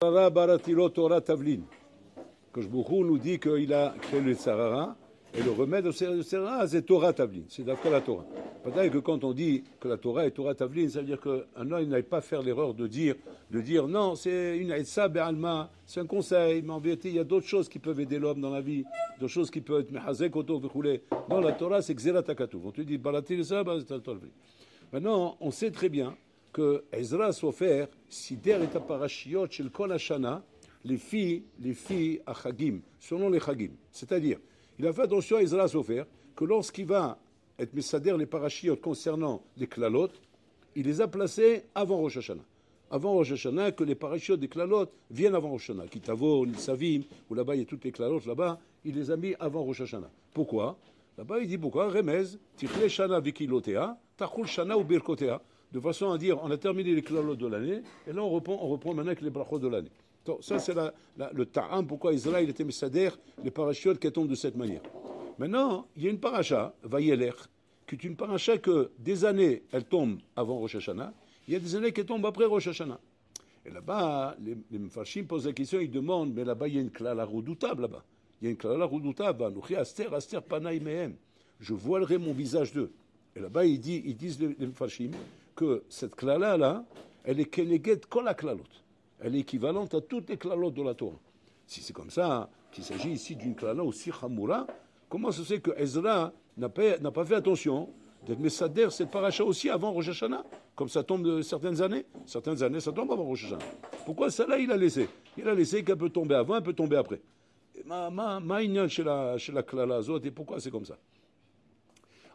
Sarara baratilo Torah tavlin. Koshbouchou nous dit qu'il a créé le Sarara, et le remède au Sarara, c'est Torah tavlin. C'est d'après la Torah. Peut-être que quand on dit que la Torah est Torah tavlin, ça veut dire qu'un homme n'aille pas faire l'erreur de dire non, c'est une Etzah be'alma, c'est un conseil, mais en vérité, il y a d'autres choses qui peuvent aider l'homme dans la vie, d'autres choses qui peuvent être mehazek oto v'choulé. Dans la Torah, c'est Gzerat HaKatuv. On te dit, baratil ça, c'est Torah. Maintenant, on sait très bien que Ezra Sofer, Sider et Aparashiot, Shel Kol Hashana, les filles à Chagim, selon les Chagim. C'est-à-dire, il a fait attention à Ezra Sofer que lorsqu'il va être Messader les Parashiot concernant les Klalot, il les a placés avant Rosh Hashanah. Avant Rosh Hashanah, que les Parashiot des Klalot viennent avant Rosh Hashanah. Kitavo, Nisavim, où là-bas il y a toutes les Klalot, là-bas, il les a mis avant Rosh Hashanah. Pourquoi? Là-bas il dit pourquoi? Remez, Tichle Shana Vikilotea, Tachul Shana ou Birkotea. De façon à dire, on a terminé les Klalot de l'année, et là on reprend maintenant avec les brachot de l'année. Donc, ça, c'est le ta'am, pourquoi Israël était messader, les parachutes qui tombent de cette manière. Maintenant, il y a une paracha, Vayelech, qui est une paracha que des années, elle tombe avant Rosh Hashanah, il y a des années qui tombent après Rosh Hashanah. Et là-bas, les Mfarshim posent la question, ils demandent, mais là-bas, il y a une klala redoutable, là-bas. Il y a une klala redoutable, Aster Panay Mehem. Je voilerai mon visage d'eux. Et là-bas, ils disent les Mfarshim, que cette klala-là, elle est keneged kol la klalot. Elle est équivalente à toutes les klalot de la Torah. Si c'est comme ça, qu'il s'agit ici d'une klala aussi chamoura, comment se fait que Ezra n'a pas fait attention d'être messader cette paracha aussi avant Rosh Hashanah, comme ça tombe de certaines années, ça tombe avant Rosh Hashanah. Pourquoi ça là il a laissé? Il a laissé qu'elle peut tomber avant, elle peut tomber après. Ma ignan chez la klala zot, et pourquoi c'est comme ça?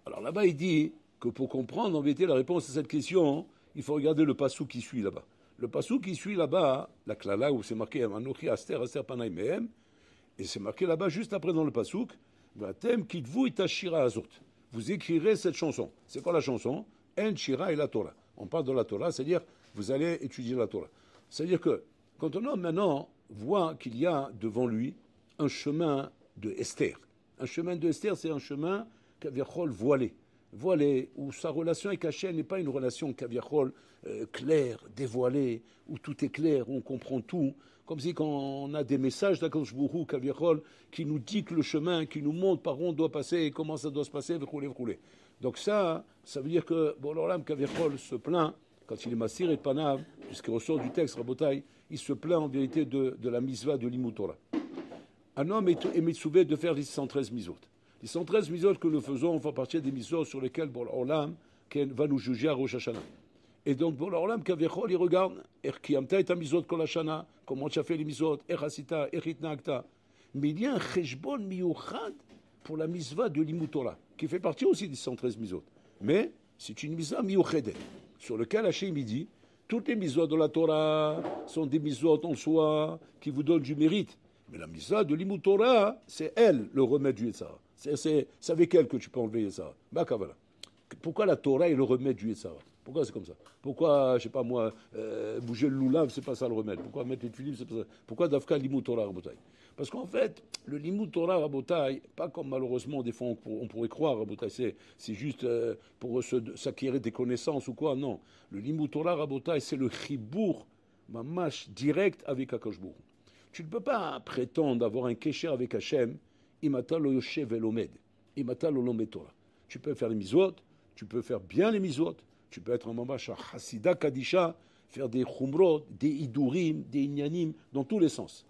Alors là-bas il dit que pour comprendre en vérité la réponse à cette question, il faut regarder le passou qui suit là-bas. Le passou qui suit là-bas, la klala où c'est marqué Anochi Aster Panay Mehem, et c'est marqué là-bas juste après dans le passouk, Vatem kitvu itashira azot. Vous écrirez cette chanson. C'est quoi la chanson? En shira et la Torah. On parle de la Torah, c'est-à-dire vous allez étudier la Torah. C'est-à-dire que quand un homme maintenant voit qu'il y a devant lui un chemin de Esther. Un chemin de Esther, c'est un chemin kaviachol voilé, où sa relation avec Hachem n'est pas une relation kaviachol claire, dévoilée, où tout est clair, où on comprend tout, comme si quand on a des messages d'Akadosh Baruch Hu kaviachol qui nous dictent le chemin, qui nous montrent par où on doit passer et comment ça doit se passer, v'rouler. Donc ça veut dire que bon, l'Olam kaviachol se plaint quand il est massir et panav, puisqu'il ressort du texte Rabotai, il se plaint en vérité de la misva de Limut Torah. Un homme est mitzouvé de faire les 113 misot. Les 113 misot que nous faisons font partie des misot sur lesquels Bor Olam va nous juger à Rosh Hashanah. Et donc Bor Olam Kaviachol, il regarde Erkiamta et ta misot kol Hashanah, comment tu as fait les misot, Erasita, Eritnaakta. Mais il y a un cheshbon miyuchad pour la misva de Limut Torah, qui fait partie aussi des 113 misot. Mais c'est une misva miyuchedet, sur lequel Hachem dit toutes les misot de la Torah sont des misot en soi qui vous donnent du mérite. Mais la misva de Limut Torah, c'est elle le remède du Yetzara. C'est avec elle que tu peux enlever Yetzara. Bakavala. Pourquoi la Torah est le remède du Yetzara? Pourquoi c'est comme ça? Pourquoi, je sais pas moi, bouger le loulav, c'est pas ça le remède? Pourquoi mettre les tulips, c'est pas ça? Pourquoi Dafka Limut Torah Rabotai? Parce qu'en fait, le Limut Torah Rabotai, pas comme malheureusement des fois on pourrait croire Rabotai, c'est juste pour s'acquérir des connaissances ou quoi, non. Le Limut Torah Rabotai, c'est le chibour, mamash, direct avec Akadosh Baruch Hu. Tu ne peux pas prétendre avoir un kécher avec Hachem, imata lo yoshev el omed, imata lo lomed Torah. Tu peux faire les misot, tu peux faire bien les misot, tu peux être un mamash Hassida Kadisha, faire des chumrot, des idurim, des inyanim, dans tous les sens.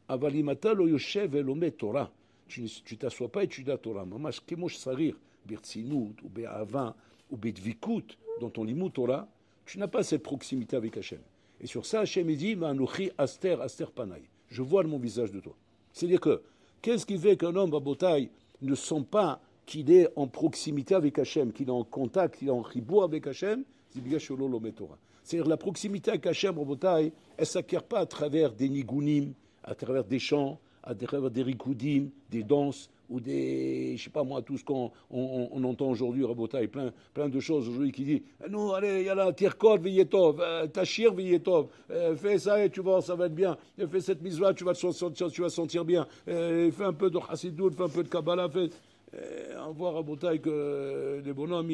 Aval imata lo yoshev el omed Torah. Tu t'assois pas et tu dis la Torah. Mamash kemosh sarir, birtsinut, ou be'ava, ou be'dvikut, dans ton limut Torah, tu n'as pas cette proximité avec Hachem. Et sur ça, Hachem dit, Ma'anochi Aster Panay. Je vois mon visage de toi. C'est-à-dire que, qu'est-ce qui fait qu'un homme à Botaï ne sent pas qu'il est en proximité avec Hachem, qu'il est en contact, qu'il est en ribou avec Hachem? C'est-à-dire la proximité avec Hachem à Botaï, elle ne s'acquiert pas à travers des nigunim, à travers des chants, à travers des rikoudim, des danses, ou des, je sais pas moi, tout ce qu'on entend aujourd'hui, Rabotai, plein de choses aujourd'hui qui disent, non, allez, yalla, tirkot v'yetov, tachir v'yetov, fais ça et tu vois, ça va être bien, fais cette mise-là, tu vas sentir bien, fais un peu de chassidout, fais un peu de kabbalah, on voit Rabotai que les bonhommes,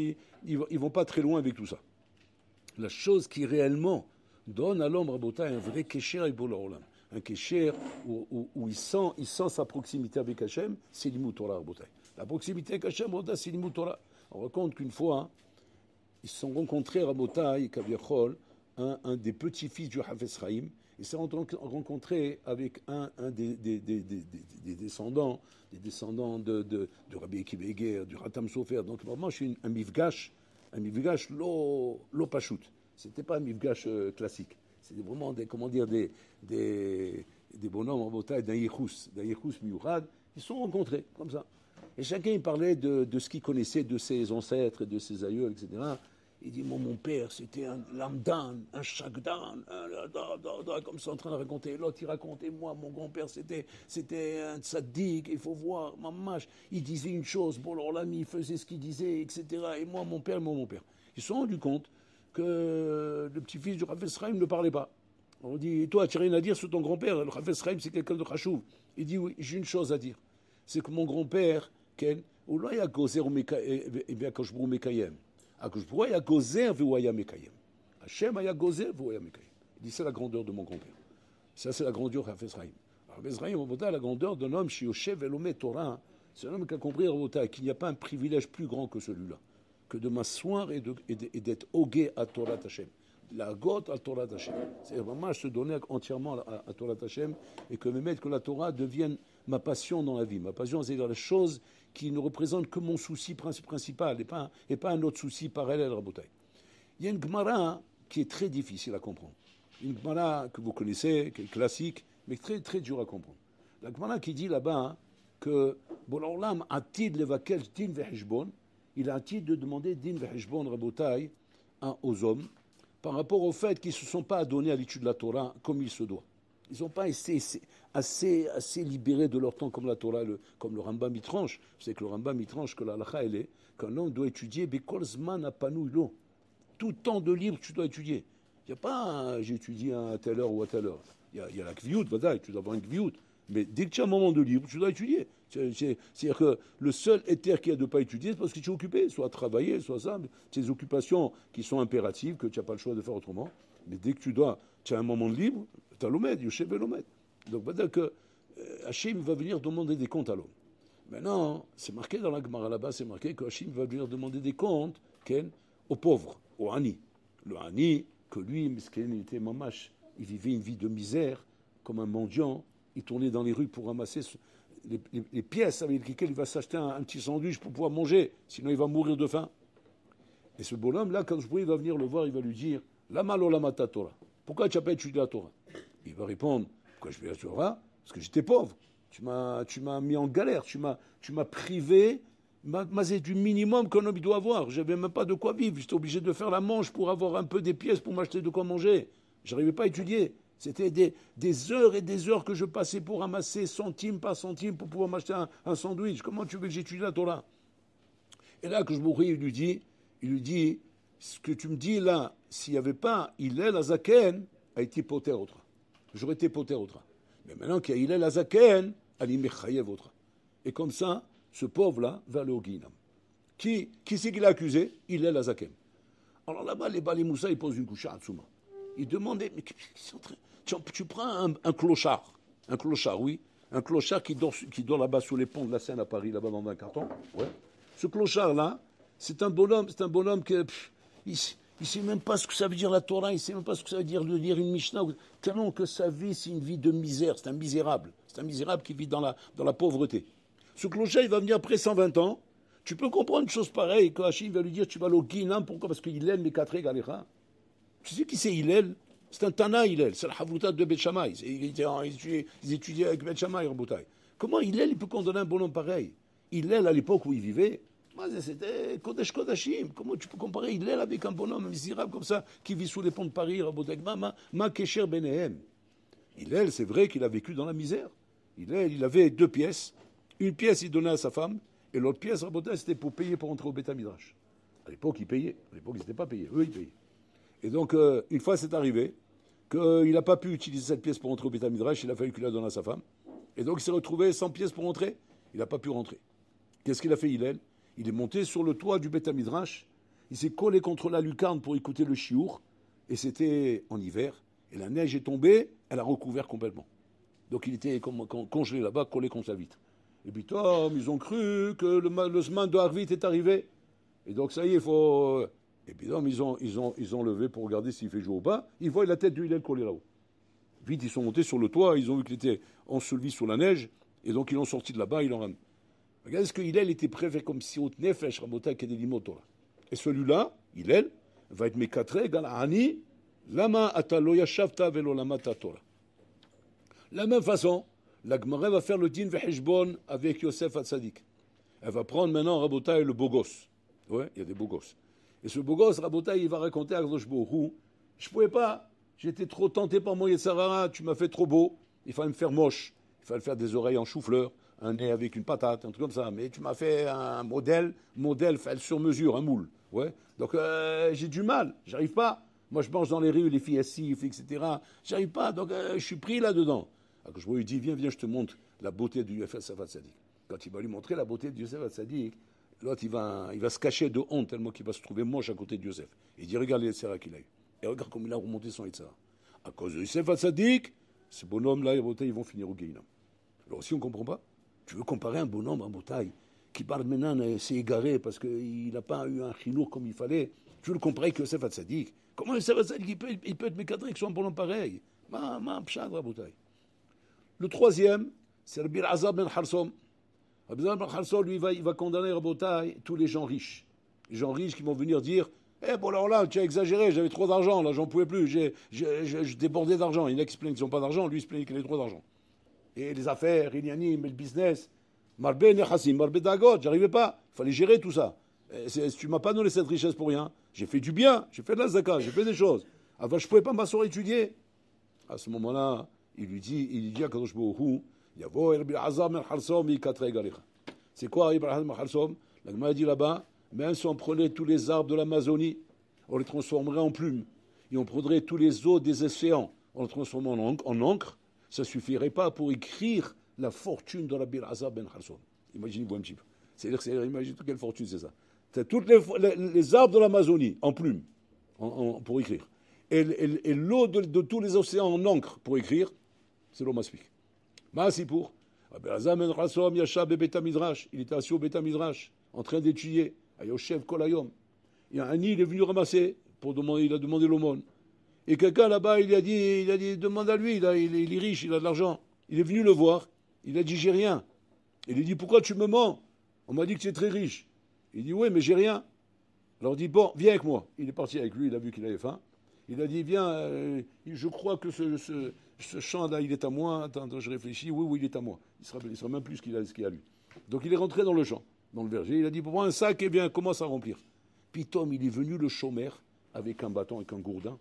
ils vont pas très loin avec tout ça. La chose qui réellement donne à l'homme, Rabotai, un vrai Kesher avec Bola Olam. Un Kesher où il sent sa proximité avec Hachem, c'est l'Imut Torah, Rabotai. La proximité avec Hachem, Rabotai, c'est l'Imut Torah. On raconte qu'une fois, hein, ils se sont rencontrés, Rabotai et Kaviachol, un des petits-fils du Hafez Chaim. Ils se sont rencontrés avec un des descendants de Rabbi Akiva Eger, du Hatam Sofer. Donc vraiment, je suis un mifgash lo pachout. C'était pas un mifgash classique. C'était vraiment des bonhommes en bataille d'un yichus miurad. Ils se sont rencontrés comme ça. Et chacun il parlait de ce qu'il connaissait de ses ancêtres, de ses aïeux, etc. Il dit, mon père, c'était un lamdan, un chagdan, comme ça en train de raconter. L'autre, il racontait, moi, mon grand-père, c'était un tzaddik, il faut voir, mamash, il disait une chose, bon, alors l'ami, il faisait ce qu'il disait, etc. Et moi, mon père. Ils se sont rendus compte que le petit-fils du Hafez Chaim ne parlait pas. On dit, et toi, tu n'as rien à dire sur ton grand-père, le Hafez Chaim, c'est quelqu'un de chachouv. Il dit, oui, j'ai une chose à dire. C'est que mon grand-père, Ken, ou là, il y a gozer ou mekayem. Il dit, c'est la grandeur de mon grand-père. Ça, c'est la grandeur de Hafez Chaim. Hafez Chaim, la grandeur d'un homme, Shioshev Elomé Torah, c'est un homme qui a compris qu'il n'y a pas un privilège plus grand que celui-là, que de m'asseoir et d'être hogué à Torah Hashem. La gote à Torah Hashem. C'est vraiment se donner entièrement à Torah Hashem et que me mettre que la Torah devienne ma passion dans la vie. Ma passion, c'est-à-dire la chose qui ne représente que mon souci principal et pas un autre souci parallèle, Rabotai. Il y a une Gemara qui est très difficile à comprendre. Une Gemara que vous connaissez, qui est classique, mais très, très dure à comprendre. La Gemara qui dit là-bas que Bola a-t-il levakel din vehishbon, il a-t-il de demander din vehishbon, Rabotai, aux hommes, par rapport au fait qu'ils ne se sont pas adonnés à l'étude de la Torah comme il se doit. Ils n'ont pas été assez libérés de leur temps comme la Torah, comme le Rambam y tranche. C'est que le Rambam y tranche que la halakha, elle est qu'un homme doit étudier Bekol Zman Apanouilo. Tout temps de libre, tu dois étudier. Il n'y a pas j'ai étudié à telle heure ou à telle heure. Il y a la kviut, tu dois avoir une kviut. Mais dès que tu as un moment de libre, tu dois étudier. C'est-à-dire que le seul éther qui a de ne pas étudier, c'est parce que tu es occupé, soit à travailler, soit ça. C'est des occupations qui sont impératives, que tu n'as pas le choix de faire autrement. Mais dès que tu as un moment de libre, tu as l'omed, Yoshev et l'omed. Donc, c'est-à-dire que Hachim va venir demander des comptes à l'homme. Maintenant, c'est marqué dans la Gemara là-bas, c'est marqué que Hachim va venir demander des comptes aux pauvres, aux Hani. Le Hani, que lui, il était mamash, il vivait une vie de misère, comme un mendiant. Il tournait dans les rues pour ramasser les pièces avec lesquelles il va s'acheter un petit sandwich pour pouvoir manger, sinon il va mourir de faim. Et ce bonhomme-là, quand il va venir le voir, il va lui dire Lama lo lamata Torah. Pourquoi tu n'as pas étudié la Torah? Il va répondre pourquoi je fais la Torah? Parce que j'étais pauvre. Tu m'as mis en galère, tu m'as privé c'est du minimum qu'un homme doit avoir. Je n'avais même pas de quoi vivre. J'étais obligé de faire la manche pour avoir un peu des pièces pour m'acheter de quoi manger. Je n'arrivais pas à étudier. C'était des heures et des heures que je passais pour ramasser centime par centime pour pouvoir m'acheter un sandwich. Comment tu veux que j'étudie la Torah? Et là, que je mouris, il lui dit, ce que tu me dis là, s'il n'y avait pas Hillel Azaken, a été poter autre. J'aurais été poter autre. Mais maintenant qu'il y a Hillel Azaken, Ali Mechayev autre. Et comme ça, ce pauvre-là va aller au Guinam. Qui c'est qu'il a accusé? Hillel Azaken. Alors là-bas, les Bali Moussa, ils posent une couche à Tsuma. Ils demandaient, mais tu prends un clochard, oui, un clochard qui dort là-bas sous les ponts de la Seine à Paris, là-bas dans un carton. Ouais. Ce clochard-là, c'est un bonhomme qui il sait même pas ce que ça veut dire la Torah, il sait même pas ce que ça veut dire de lire une Mishnah, tellement que sa vie, c'est une vie de misère, c'est un misérable qui vit dans la pauvreté. Ce clochard, il va venir après 120 ans. Tu peux comprendre une chose pareille, que Hachim va lui dire, tu vas aller au Guinam, pourquoi? Parce qu'il aime les quatre Galecha. Tu sais qui c'est Hillel? C'est un Tana Hillel, c'est le Havoutat de Beth Shammai. Ils étudiaient avec Beth Shammai, Rabotai. Comment Hillel il peut condamner un bonhomme pareil? Hillel, à l'époque où il vivait, c'était Kodesh Kodashim. Comment tu peux comparer Hillel avec un bonhomme misérable comme ça, qui vit sous les ponts de Paris, Rabotai? Ma Kesher Benehem. Hillel, c'est vrai qu'il a vécu dans la misère. Hillel, il avait 2 pièces. Une pièce, il donnait à sa femme, et l'autre pièce, Rabotai, c'était pour payer pour entrer au Beth Midrash. À l'époque, il payait. À l'époque, ils n'étaient pas payés. Eux, ils payaient. Et donc, une fois, c'est arrivé qu'il n'a pas pu utiliser cette pièce pour entrer au Beth Midrash, il a fallu qu'il la donne à sa femme. Et donc, il s'est retrouvé sans pièce pour entrer. Il n'a pas pu rentrer. Qu'est-ce qu'il a fait, Hillel? Il est monté sur le toit du Beth Midrash. Il s'est collé contre la lucarne pour écouter le chiour. et c'était en hiver, et la neige est tombée, elle a recouvert complètement. Donc il était congelé là-bas, collé contre la vitre. Et puis, ils ont cru que le Zman de Harvit est arrivé. Et donc, ça y est, il faut. Et puis, ils ont levé pour regarder s'il fait jour ou pas. Ils voient la tête du Hillel collée là-haut. Vite, ils sont montés sur le toit, ils ont vu qu'il était enseveli sous la neige, et donc ils l'ont sorti de là-bas, ils l'ont ramené. Regardez ce que Hillel était préfet comme si au Nefesh, Rabotai, Kedelimot Torah. Et celui-là, Hillel, va être Mekatre, Galahani, Lama Atalo Yashavta Velo Lamata Torah. La même façon, la Gemara va faire le din veheshbon avec Yosef Hatzadik. Elle va prendre maintenant Rabotai le beau gosse. Ouais, il y a des beaux gosses. Et ce beau gosse, Rabotai, il va raconter à Kadosh Baruch Hu, je pouvais pas, j'étais trop tenté par mon Yetzirah, tu m'as fait trop beau, il fallait me faire moche, il fallait faire des oreilles en chou-fleur, un nez avec une patate, un truc comme ça, mais tu m'as fait un modèle fait sur mesure, un moule. Ouais. Donc j'ai du mal, j'arrive pas. Moi je mange dans les rues, les filles assises, etc. J'arrive pas, donc je suis pris là-dedans. Alors je lui dis, viens, je te montre la beauté du Yosef Hatzadik. Quand il va lui montrer la beauté du Yosef Hatzadik, l'autre il va se cacher de honte tellement qu'il va se trouver moche à côté de Yosef. Il dit, regarde les Yetzirah qu'il a eu. Et regarde comme il a remonté son Yetzirah. À cause de Yosef Hatzadik, ce bonhomme-là, ils vont finir au Guéhinam. Alors si on ne comprend pas, tu veux comparer un bonhomme en bouteille qui parle maintenant, s'est égaré parce qu'il n'a pas eu un chinour comme il fallait, tu veux le comparer avec Yosef Hatzadik. Comment Yosef Hatzadik il peut être mécadré avec son bonhomme pareil? Le troisième, c'est Rabbi Elazar ben Harsom. Rabbi Elazar ben Harsom, lui, il va condamner Rabotai tous les gens riches. Les gens riches qui vont venir dire bon, alors là, tu as exagéré, j'avais trop d'argent, là, j'en pouvais plus, je débordais d'argent. Il y en a qui se plaignent qu'ils n'ont pas d'argent, lui, il se plaignent qu'il ait trop d'argent. Et les affaires, Ilyanim, le business, Marbe Nechassim, Marbe Dagot, j'arrivais pas. Il fallait gérer tout ça. Tu m'as pas donné cette richesse pour rien. J'ai fait du bien, j'ai fait de la zakat, j'ai fait des choses. Avant, je pouvais pas m'asseoir et étudier. À ce moment-là, il lui dit à Kadosh Baruch Hu, Yavo Rabbi Elazar ben Harsom, Ikatre Galecha. C'est quoi Rabbi Elazar ben Harsom? La Gemara dit là-bas, même si on prenait tous les arbres de l'Amazonie, on les transformerait en plumes, et on prendrait tous les eaux des océans, on les transformerait en encre, ça ne suffirait pas pour écrire la fortune de Rabbi Elazar ben Harsom. Imaginez-vous un petit peu. C'est-à-dire, imaginez quelle fortune c'est ça. C'est tous les arbres de l'Amazonie en plumes, pour écrire. Et l'eau de tous les océans en encre pour écrire, c'est l'eau maspique. Maasipour. Rabbi Elazar ben Harsom Yashab be Beit HaMidrash. Il était assis au Beit HaMidrash, en train d'étudier. Ayoshev Kolayom. Il y a un nid, il est venu ramasser, il a demandé l'aumône. Et quelqu'un là-bas, il a dit, demande à lui, il est riche, il a de l'argent. Il est venu le voir, il a dit, j'ai rien. Il lui dit, pourquoi tu me mens? On m'a dit que tu es très riche. Il dit, oui, mais j'ai rien. Alors il dit, bon, viens avec moi. Il est parti avec lui, il a vu qu'il avait faim. Il a dit, viens, je crois que ce champ-là, il est à moi. Attends, je réfléchis, oui, il est à moi. Il sera même plus ce qu'il a lui. Donc il est rentré dans le champ, dans le verger. Il a dit, pour moi, un sac, eh bien, commence à remplir. Puis Tom, il est venu le chômeur avec un bâton, avec un gourdin.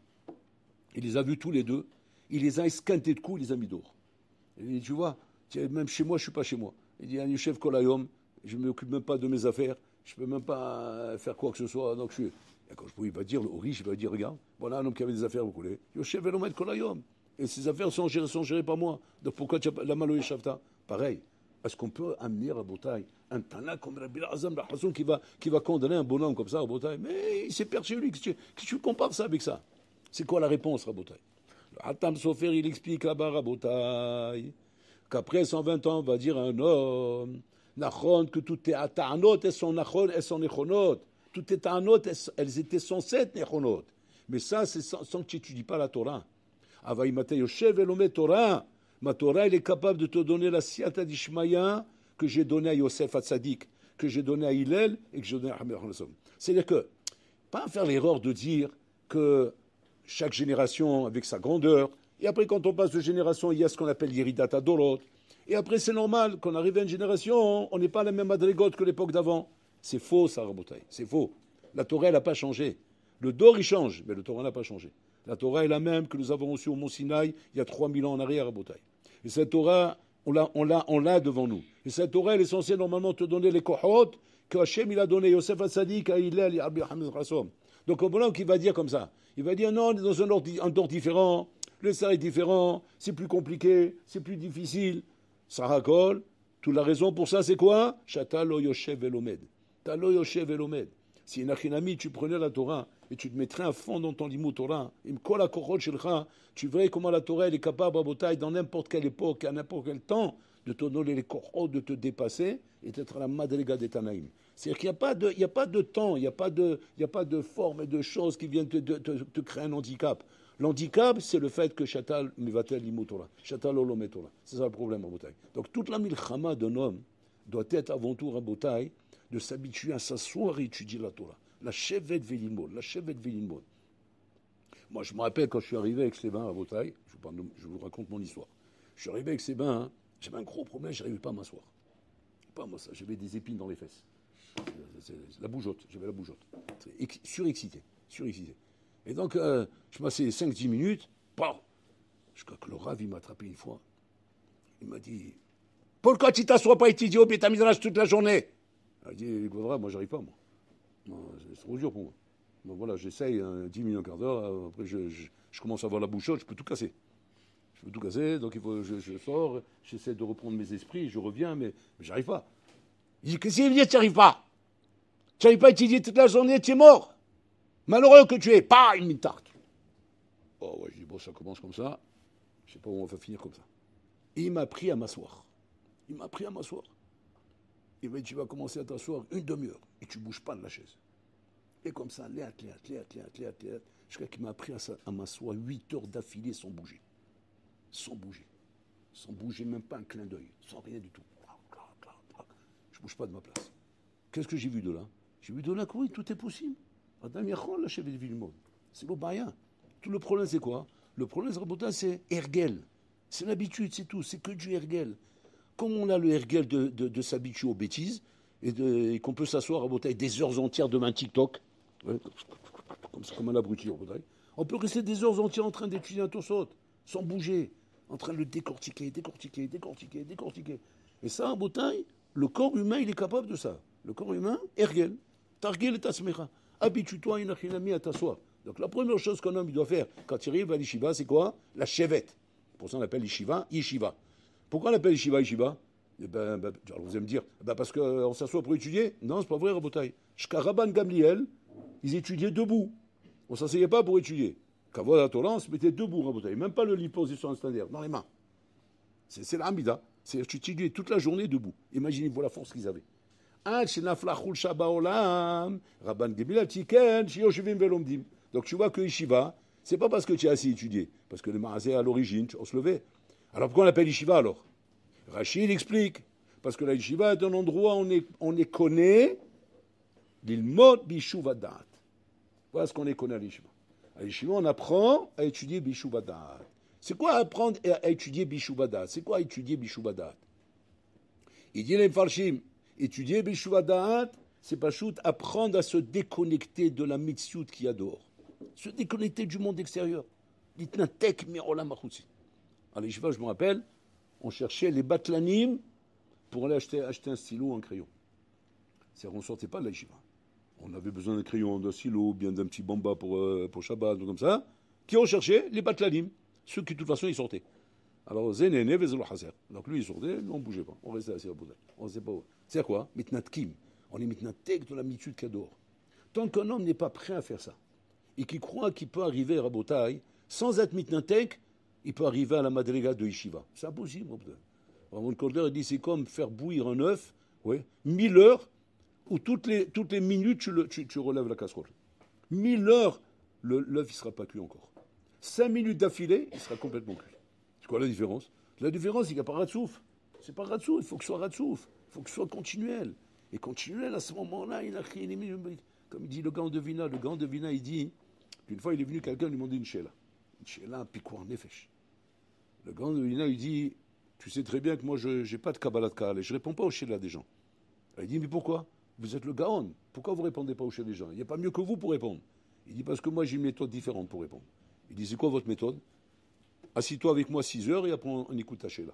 Il les a vus tous les deux. Il les a esquintés de coups, il les a mis dehors. Il dit, tu vois, même chez moi, je ne suis pas chez moi. Il dit, Yoshev Kolayom, je ne m'occupe même pas de mes affaires. Je ne peux même pas faire quoi que ce soit. Donc il va dire, au riche, il va dire, regarde, voilà un homme qui avait des affaires, vous connaissez. Yoshev Elomet Kolayom. Et ses affaires sont gérées par moi. Donc pourquoi tu as la malo Yeshavta? Pareil. Est-ce qu'on peut amener à Rabotai un Tana comme Rabbi Elazar ben Harsom qui va condamner un bonhomme comme ça, Rabotai? Mais il s'est perdu lui. Qu'est-ce que tu compares ça avec ça? C'est quoi la réponse, Rabotai? Le Hatam Sofer, il explique là-bas, Rabotai, qu'après 120 ans, on va dire à un homme, Nachon, que toutes tes ta'anot, elles sont Nachon, elles sont Nechonot. Toutes tes ta'anot, elles étaient censées être Nechonot. Mais ça, c'est sans que tu n'étudies pas la Torah. Avaïmate Yoshev Elomé Torah. Ma Torah, elle est capable de te donner la siyata d'Ishmaïa que j'ai donnée à Yosef Hatzadik, que j'ai donnée à Hillel et que j'ai donnée à Rabbi Elazar. C'est-à-dire que, pas faire l'erreur de dire que chaque génération avec sa grandeur, et après quand on passe de génération, il y a ce qu'on appelle l'Yeridat Adorot, et après c'est normal, qu'on arrive à une génération, on n'est pas à la même madrigote que l'époque d'avant. C'est faux ça, Rabotai, c'est faux. La Torah, elle n'a pas changé. Le Dor, il change, mais le Torah n'a pas changé. La Torah est la même que nous avons reçue au Mont Sinaï il y a 3000 ans en arrière à Rabotai. Et cette Torah, on l'a devant nous. Et cette Torah, elle est censée normalement te donner les kohot que Hachem il a donné Yosef Hatzadik à Hillel et à Rabbi Elazar. Donc au moment qu'il va dire comme ça, il va dire non, on est dans un ordre différent, le Sar est différent, c'est plus compliqué, c'est plus difficile. Sarakol, toute la raison pour ça c'est quoi? Shata lo yoshev velomed. Ta lo yoshev velomed. Si Nachinami, tu prenais la Torah et tu te mettrais à fond dans ton limut Torah, tu verrais comment la Torah elle est capable, Rabotai, dans n'importe quelle époque, à n'importe quel temps, de te donner les korot, de te dépasser et d'être à la madriga des Tanaïm. C'est-à-dire qu'il n'y a pas de temps, il n'y a pas de forme et de choses qui viennent te créer un handicap. L'handicap, c'est le fait que Shatal mivatel limut Torah, Shatal olomet Torah. C'est ça le problème, Rabotai. Donc toute la milchama d'un homme doit être avant tout, Rabotai, de s'habituer à s'asseoir et étudier la Torah. La chevet Vélimod, la chevet Vélimod. Moi, je me rappelle quand je suis arrivé avec Sébin à Rabotai, je vous raconte mon histoire. Je suis arrivé avec Sébin, hein, j'avais un gros problème, je n'arrivais pas à m'asseoir. Pas moi ça, j'avais des épines dans les fesses. La bougeotte, j'avais la bougeotte. Surexcité. Et donc, je m'asseyais 5-10 minutes, je crois que le Rav, il m'a attrapé une fois. Il m'a dit, pourquoi tu t'assois pas étudier au Beth Midrash toute la journée? Il dit, moi, j'arrive pas, moi. C'est trop dur pour moi. Donc voilà, j'essaye 10 minutes, un quart d'heure, après je commence à avoir la bougeotte, je peux tout casser. Donc je sors, j'essaie de reprendre mes esprits, je reviens, mais j'arrive pas. Il dit, qu'est-ce qu'il veut dire, tu n'y arrives pas? Tu n'arrives pas à étudier toute la journée, tu es mort. Malheureux que tu es, pas une tarte. Oh ouais, je dis, bon, ça commence comme ça, je sais pas où on va finir comme ça. Et il m'a appris à m'asseoir. Il m'a dit, tu vas commencer à t'asseoir une demi-heure, et tu ne bouges pas de la chaise. Et comme ça, léat, jusqu'à qu'il m'a appris à m'asseoir 8 heures d'affilée sans bouger. Sans bouger, même pas un clin d'œil, sans rien du tout. Je ne bouge pas de ma place. Qu'est-ce que j'ai vu de là? J'ai vu de là que oui, tout est possible. C'est l'obaya. Tout le problème, c'est quoi? Le problème, c'est ergel. C'est l'habitude, c'est tout. C'est que du ergel. Comme on a le ergel de s'habituer aux bêtises et qu'on peut s'asseoir à Botaï des heures entières devant un TikTok, ouais, comme un abruti à Botaï, on peut rester des heures entières en train d'étudier un Tosot, sans bouger, en train de le décortiquer. Et ça, à Botaï, le corps humain, il est capable de ça. Le corps humain, ergel, targel et tasmecha. Habitue-toi, inachinami, à t'asseoir. Donc la première chose qu'un homme il doit faire quand il arrive à l'Yeshiva, c'est quoi? La chevette. Pour ça on appelle Yeshiva, Yeshiva. Pourquoi on appelle Yeshiva? Eh ben, alors vous allez me dire, parce qu'on s'assoit pour étudier? Non, c'est pas vrai, Rabotai. Shkaraban Gamliel, ils étudiaient debout. On ne s'asseyait pas pour étudier. Kavod la Torah, on se mettait debout, Rabotai. Même pas le lit position standard, dans les mains. C'est l'Amida. C'est-à-dire que tu étudiais toute la journée debout. Imaginez-vous la force qu'ils avaient. Donc tu vois que Yeshiva, c'est pas parce que tu es assis étudié, parce que le Maasé à l'origine, on se levait. Alors pourquoi on l'appelle Yeshiva alors? Rachid explique, parce que la Yeshiva est un endroit où on est connaît l'ilmod bishuvadat. Voilà ce qu'on est connaît à l'Yeshiva. À l'Yeshiva, on apprend à étudier bishuvadat. C'est quoi apprendre à étudier bishuvadat? C'est quoi étudier bishuvadat? Il dit les Mfarshim, étudier bishuvadat, c'est pas shoot, apprendre à se déconnecter de la mitzvot qu'il y a dehors. Se déconnecter du monde extérieur. L'itnatek mi'olam hachutzi. À l'Yeshiva, je me rappelle, on cherchait les batlanim pour aller acheter un stylo ou un crayon. C'est-à-dire qu'on ne sortait pas de l'Yeshiva. On avait besoin d'un crayon, d'un stylo, bien d'un petit bamba pour Shabbat, comme ça. Qui on cherchait? Les batlanim. Ceux qui, de toute façon, ils sortaient. Alors, Zenene, Vezelo Hazer. Donc lui, il sortait, nous, on ne bougeait pas. On restait assis à Bouddha. On ne sait pas où. C'est quoi? Mitnatkim. On est mitnatek de l'habitude qu'il y a dehors. Tant qu'un homme n'est pas prêt à faire ça, et qui croit qu'il peut arriver à Rabotai, sans être mitnatek, il peut arriver à la madriga de Yeshiva. C'est impossible. Ramon Kolder dit c'est comme faire bouillir un œuf, 1000 heures, où toutes les minutes tu relèves la casserole. 1000 heures, l'œuf ne sera pas cuit encore. 5 minutes d'affilée, il sera complètement cuit. C'est quoi la différence? La différence, c'est qu'il n'y a pas ratsouf. C'est pas ratsouf, il faut que ce soit ratsouf. Il faut que ce soit continuel. Et continuel, à ce moment-là, il a crié les minutes. Comme il dit le Gaon de Vina, il dit, une fois il est venu quelqu'un lui demander une sheila. Une sheila, piquoir nefesh. Le Gaon de Vina, il dit, tu sais très bien que moi, je n'ai pas de kabbalat kahal et je ne réponds pas aux sheila des gens. Il dit, mais pourquoi? Vous êtes le Gaon. Pourquoi vous ne répondez pas aux sheila des gens? Il n'y a pas mieux que vous pour répondre. Il dit, parce que moi, j'ai une méthode différente pour répondre. Il dit, c'est quoi votre méthode? Assis-toi avec moi 6 heures et après on écoute ta sheila.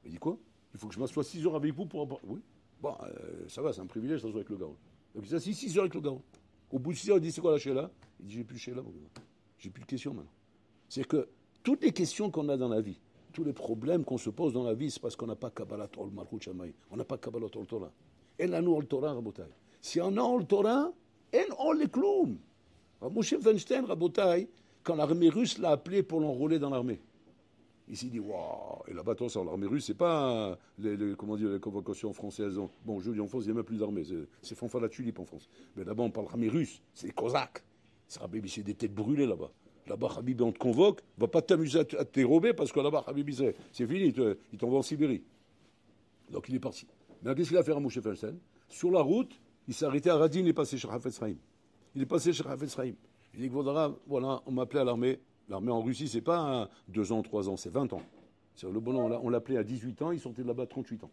Il dit quoi? Il faut que je m'assoie 6 heures avec vous pour... Oui. Bon, ça va, c'est un privilège d'asseoir avec le Gaon. Donc il s'assit 6 heures avec le Gaon. Au bout de 6 heures, il dit, c'est quoi la sheila? Il dit, j'ai plus de sheila. J'ai plus de questions maintenant. C'est que toutes les questions qu'on a dans la vie, tous les problèmes qu'on se pose dans la vie, c'est parce qu'on n'a pas Kabbalat Ol Malchut Shamayim. On n'a pas Kabbalat Ol Torah. Et là, nous, Ol Torah, Rabotai. Si on a Ol Torah, on les cloum. Alors, Moshe Feinstein, Rabotai, quand l'armée russe l'a appelé pour l'enrôler dans l'armée, il s'est dit, waouh, et là-bas, attention, l'armée russe, c'est pas comment dire, les convocations françaises. Bon, je dis en France, il n'y a même plus d'armée, c'est fanfare la tulipe en France. Mais là-bas, on parle l'armée russe, c'est les Cosaques. C'est des têtes brûlées là-bas. Là-bas, Habibi, on te convoque, va pas t'amuser à te dérober parce que là-bas, Habibi, c'est fini, il t'envoie en Sibérie. Donc il est parti. Mais qu'est-ce qu'il a fait à Moshe Feinstein? Sur la route, il s'est arrêté à Radin, il est passé chez Hafetz Chaim. Il est passé chez Hafetz Chaim. Il dit, voilà, on m'a appelé à l'armée. L'armée en Russie, c'est pas 2 ans, 3 ans, c'est 20 ans. C'est le bon, on l'appelait à 18 ans, il sortait de là-bas à 38 ans.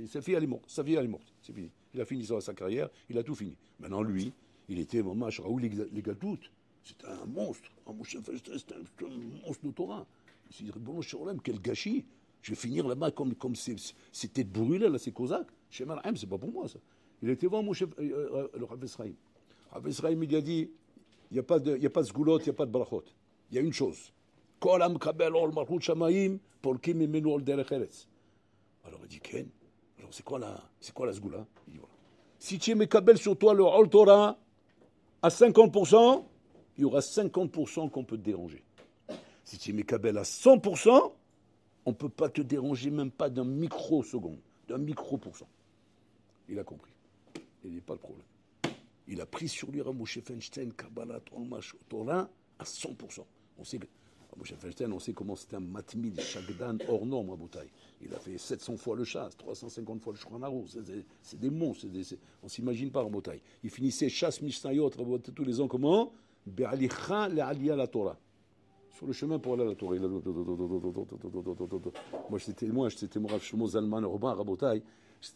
Sa fille, elle est morte. Sa vie, elle est morte. C'est fini. Il a fini sa carrière, il a tout fini. Maintenant, lui, il était, Raoul les Galtoutes. C'était un monstre. C'était un monstre de Torah. Il s'est dit, bon, Shalom, quel gâchis. Je vais finir là-bas comme ces têtes brûlées, là, ces Cosaques. Chez Malhaim, c'est pas pour moi, ça. Il était voir le Rav Esraïm. Rav Esraïm, il a dit, il n'y a pas de sgulot, il n'y a pas de brachot. Il y a une chose. Alors il dit, Ken, alors c'est quoi la sgoula? Il dit, voilà. Si tu mets kabel sur toi le Ol Torah à 50%, il y aura 50% qu'on peut te déranger. Si tu mets kabel à 100%, on ne peut pas te déranger même pas d'un microseconde, d'un micro-pourcent. Il a compris. Il n'y a pas de problème. Il a pris sur lui Moshe Feinstein, Kabbalah, Torah à 100%. On sait que Moshe Feinstein, on sait comment c'était un matmid, Shagdan, hors norme à Boutaï. Il a fait 700 fois le chasse, 350 fois le Shulchan Aruch. C'est des monstres. On ne s'imagine pas à Boutaï. Il finissait chasse Mishnayot tous les ans comment? Be'alicha le'aliyah la Torah. Sur le chemin pour aller à la Torah. Moi, c'était mon Rav Shlomo Zalman Robin Rabotai.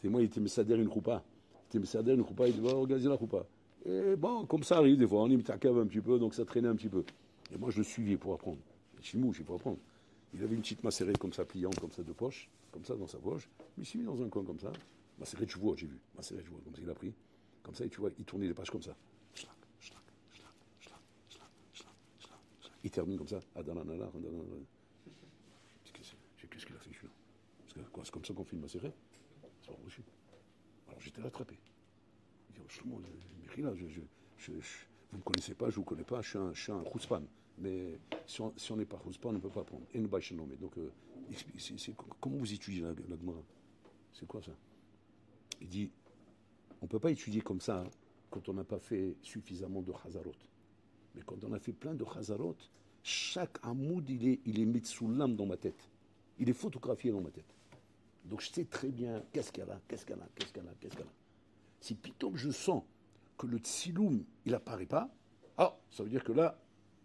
Il était Messader une choupa. Il devait organiser la choupa. Et bon, comme ça arrive des fois, on y m'tacave un petit peu, donc ça traînait un petit peu. Et moi, je le suivais pour apprendre. Chimouche, il faut apprendre. Il avait une petite macérée comme ça, pliante, comme ça, de poche, comme ça, dans sa poche. Mais il s'est mis dans un coin comme ça. Macérée de chevaux, j'ai vu. Macérée de chevaux, comme ça, il a pris. Comme ça, et tu vois, il tournait les pages comme ça. Il termine comme ça. Qu'est-ce qu'il a fait, celui-là? Parce que c'est comme ça qu'on fait une macérée. C'est pas reçu. Alors j'étais rattrapé. Il dit, franchement, vous ne me connaissez pas, je ne vous connais pas, je suis un rouspan. Mais si on n'est pas rouspan, on ne peut pas apprendre. Et nous donc, comment vous étudiez la Gemara? C'est quoi ça? Il dit, on ne peut pas étudier comme ça hein, quand on n'a pas fait suffisamment de chazarot. Mais quand on a fait plein de chazarot, chaque amoud, il est mis sous l'âme dans ma tête. Il est photographié dans ma tête. Donc je sais très bien qu'est-ce qu'il y a là. Si pitom je sens que le tsiloum, il n'apparaît pas, ça veut dire que là,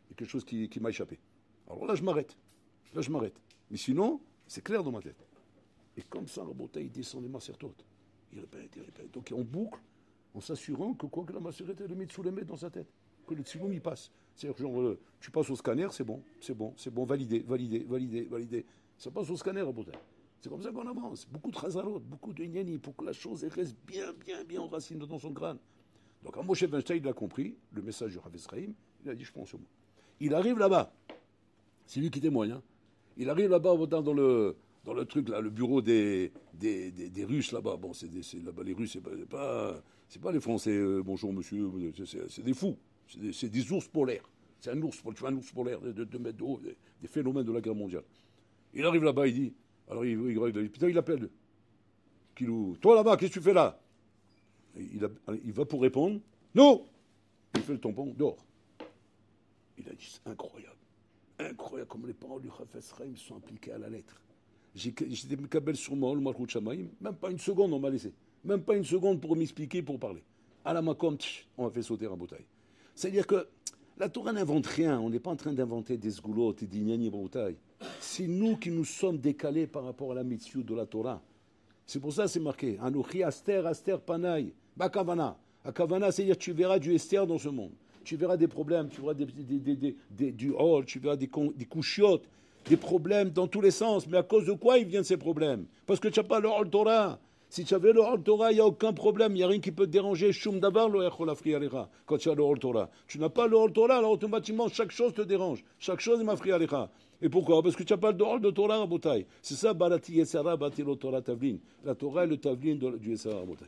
il y a quelque chose qui m'a échappé. Alors là, je m'arrête. Mais sinon, c'est clair dans ma tête. Et comme ça, le bouteille, il descend les macertotes. Il répète. Donc on boucle, en s'assurant que quoi que la macerette, elle le met sous les mètres dans sa tête. Que le tsiloum, il passe. C'est-à-dire, genre, tu passes au scanner, c'est bon, validé. Ça passe au scanner, la bouteille. C'est comme ça qu'on avance. Beaucoup de chazarot, beaucoup de inyani, pour que la chose reste bien enracinée dans son crâne. Donc, quand Moshe Feinstein, il a compris le message du Rav Esraïm, il a dit, je prends sur moi. Il arrive là-bas. C'est lui qui témoigne. Hein. Il arrive là-bas, dans le truc, là, le bureau des Russes, là-bas. Bon, là-bas, les Russes, c'est pas les Français, bonjour monsieur, c'est des fous. C'est des ours polaires. C'est un ours polaire de 2 mètres de haut, des phénomènes de la guerre mondiale. Il arrive là-bas, il dit, alors il appelle. Kilou, toi là-bas, qu'est-ce que tu fais là? Il va pour répondre. Non! Il fait le tampon, dehors. Il a dit, c'est incroyable. Incroyable comme les paroles du Chafetz Chaim sont appliquées à la lettre. J'étais Mekabel sur moi, le Malchut Shamaim, même pas une seconde on m'a laissé. Même pas une seconde pour m'expliquer, pour parler. À la Makom, on m'a fait sauter un bouteille. C'est-à-dire que la Torah n'invente rien. On n'est pas en train d'inventer des sgoulottes et des gnani bouteilles. C'est nous qui nous sommes décalés par rapport à la mitzvah de la Torah. C'est pour ça que c'est marqué. Anochi Aster Panay. Bakavana. Akavana, c'est-à-dire que tu verras du Esther dans ce monde. Tu verras des problèmes, tu verras du hall, tu verras des couchiottes, des problèmes dans tous les sens. Mais à cause de quoi ils viennent ces problèmes? Parce que tu n'as pas le hall Torah. Si tu avais le hall Torah, il n'y a aucun problème, il n'y a rien qui peut te déranger. Shum davar lo echol afri alecha. Quand tu as le hall Torah. Tu n'as pas le hall Torah, alors automatiquement chaque chose te dérange. Chaque chose est mafri alecha. Et pourquoi? Parce que tu n'as pas le hall de Torah à Botaï. C'est ça, barati yesara bati lo Torah tavlin. La Torah est le tavlin du yesara à Botaï.